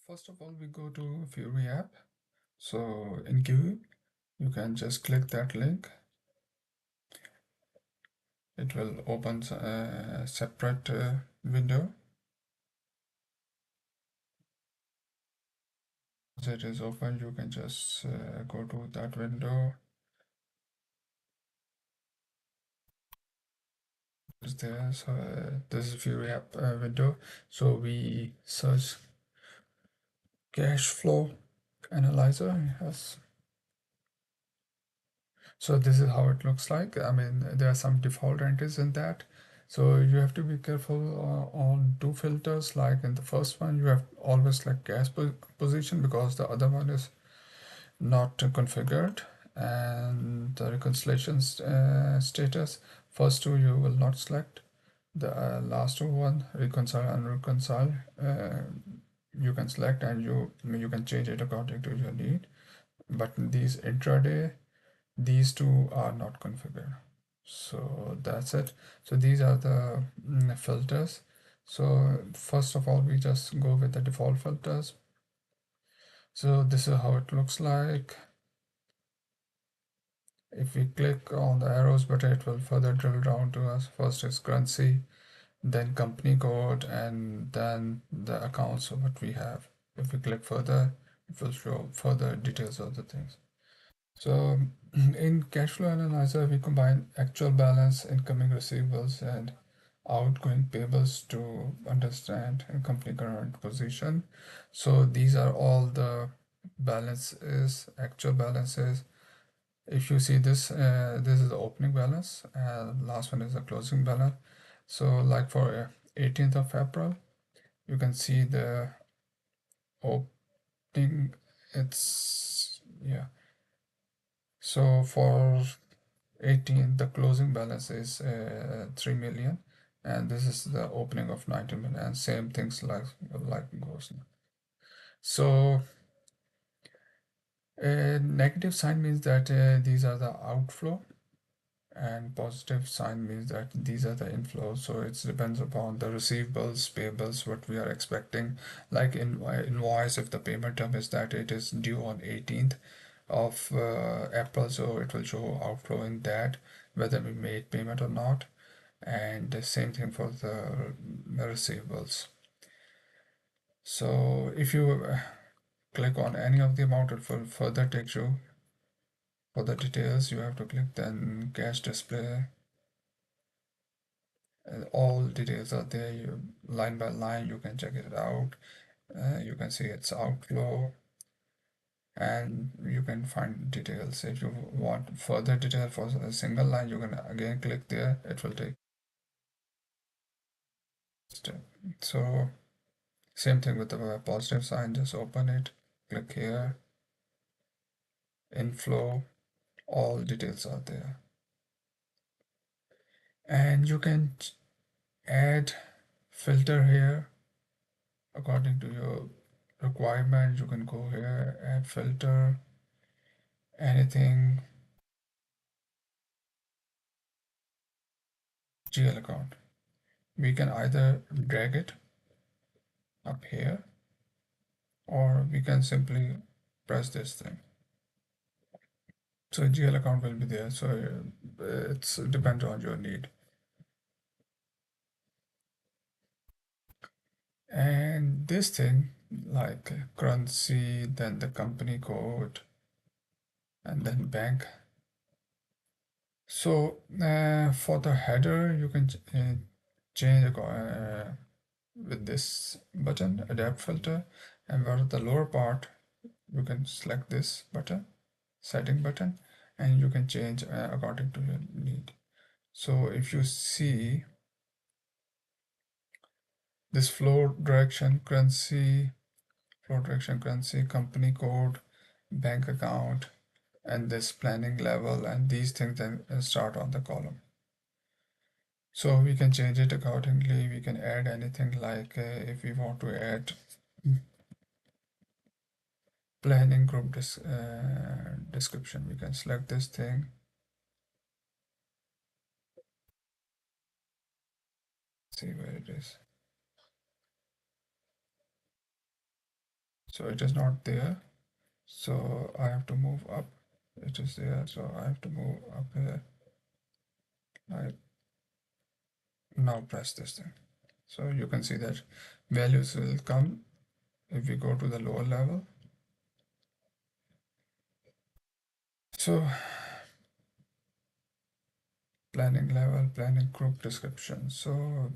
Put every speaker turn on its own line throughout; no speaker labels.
first of all, we go to Fiori app. So in GUI, you can just click that link. It will open a separate window. Once it is open, you can just go to that window. It's there. So this is Fiori app window. So we search cash flow analyzer. Yes. So this is how it looks like. I mean, there are some default entries in that. So you have to be careful on two filters. Like in the first one, you have always like gas position because the other one is not configured. And the reconciliation status, first two you will not select. The last two one, reconcile and reconcile, you can select and you can change it according to your need. But these intraday, these two are not configured. So that's it. So these are the filters. So first of all, we just go with the default filters. So this is how it looks like. If we click on the arrows button, it will further drill down to us. First is currency, then company code, and then the accounts of what we have. If we click further, it will show further details of the things. So in cash flow analyzer, we combine actual balance, incoming receivables, and outgoing payables to understand a company current position. So these are all the balances, actual balances. If you see this, this is the opening balance, and last one is the closing balance. So like for 18th of April, you can see the opening. It's yeah. So for 18, the closing balance is 3 million, and this is the opening of 90 million, and same things like goes. So a negative sign means that these are the outflow, and positive sign means that these are the inflows. So it depends upon the receivables, payables, what we are expecting. Like in invoice, if the payment term is that it is due on 18th of April, so it will show outflow in that, whether we made payment or not. And the same thing for the receivables. So if you click on any of the amount, it will further take you for the details. You have to click then cash display. All details are there. You line by line, you can check it out. You can see its outflow, and you can find details. If you want further detail for a single line, you can again click there. It will take step. So same thing with the positive sign. Just open it, click here, inflow. All details are there, and you can add filter here according to your requirement. You can go here, add filter, anything. GL account. We can either drag it up here, or we can simply press this thing. So GL account will be there. So it's depends on your need. And this thing, like currency, then the company code, and then bank. So for the header, you can change with this button, adapt filter, and for the lower part, you can select this button, setting button, and you can change according to your need. So if you see this flow direction, currency, company code, bank account, and this planning level, and these things then start on the column. So we can change it accordingly. We can add anything like if we want to add planning group description, we can select this thing. See where it is. So it is not there. So I have to move up. It is there. So I have to move up here. I now press this thing. So you can see that values will come if we go to the lower level. So planning level, planning group description. So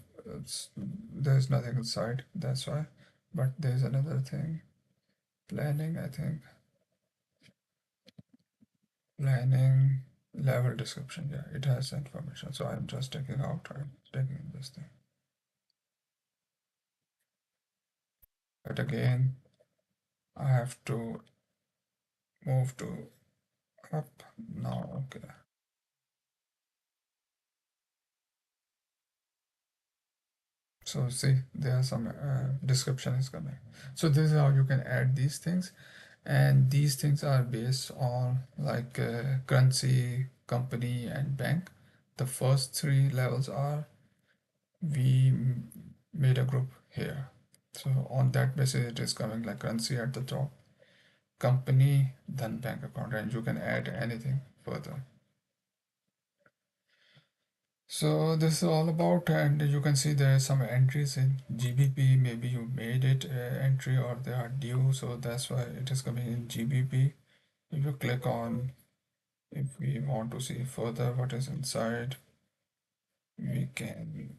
there's nothing inside, that's why. But there's another thing. Planning, I think. Planning level description. Yeah, it has information. So I'm just taking out and taking this thing. But again, I have to move to up now. Okay. So see, there are some description is coming. So this is how you can add these things, and these things are based on like currency, company, and bank. The first three levels are we made a group here. So on that basis, it is coming like currency at the top, company, then bank account, and you can add anything further. So this is all about, and you can see there are some entries in GBP. Maybe you made it entry or they are due, so that's why it is coming in GBP. If you click on, if we want to see further what is inside, we can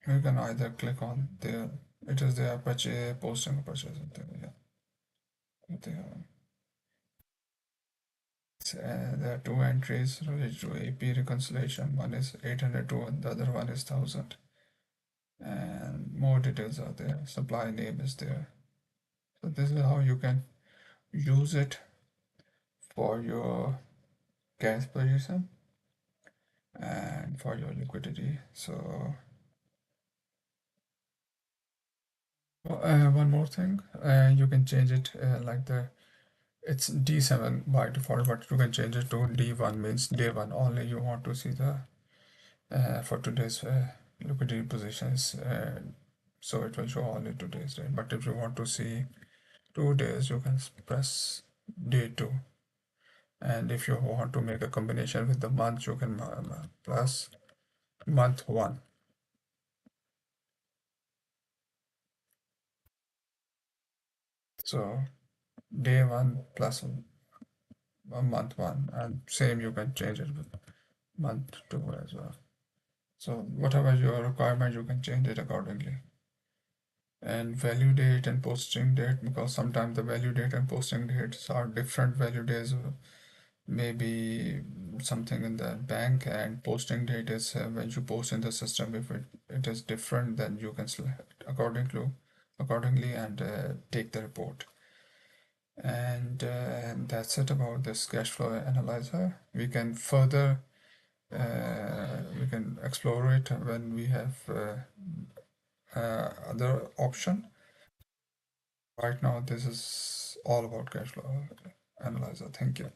we can either click on there. It is there purchase, posting, purchase, something. Yeah, there. There are two entries related to AP reconciliation. One is 802 and the other one is 1000. And more details are there. Supply name is there. So this is how you can use it for your cash position and for your liquidity. So one more thing, you can change it like the it's D7 by default, but you can change it to D1 means day one only. You want to see the for today's liquidity positions, so it will show only today's date. But if you want to see 2 days, you can press day two. And if you want to make a combination with the month, you can plus month one. So day one plus month one, and same you can change it with month two as well. So whatever your requirement, you can change it accordingly. And value date and posting date, because sometimes the value date and posting dates are different value days. Maybe something in the bank, and posting date is when you post in the system. If it is different, then you can select accordingly and take the report. And that's it about this cash flow analyzer. We can further we can explore it when we have other option. Right now, this is all about cash flow analyzer. Thank you.